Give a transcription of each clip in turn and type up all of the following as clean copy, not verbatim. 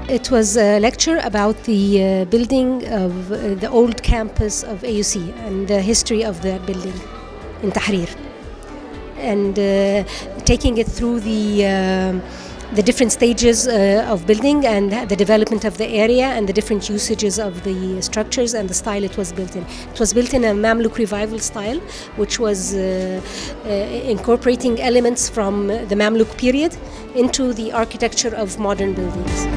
It was a lecture about the building of the old campus of AUC and the history of that building in Tahrir, and taking it through the different stages of building and the development of the area and the different usages of the structures and the style it was built in. It was built in a Mamluk revival style, which was incorporating elements from the Mamluk period into the architecture of modern buildings.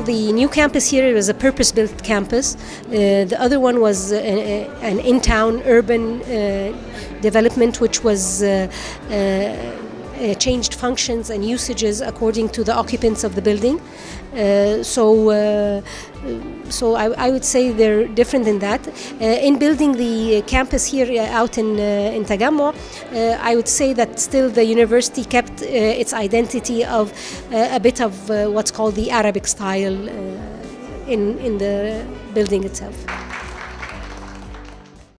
The new campus here was a purpose-built campus. The other one was an in-town urban development, which was changed functions and usages according to the occupants of the building. So I would say they're different in that. In building the campus here out in Tajammu, I would say that still the university kept its identity of a bit of what's called the Arabic style in the building itself.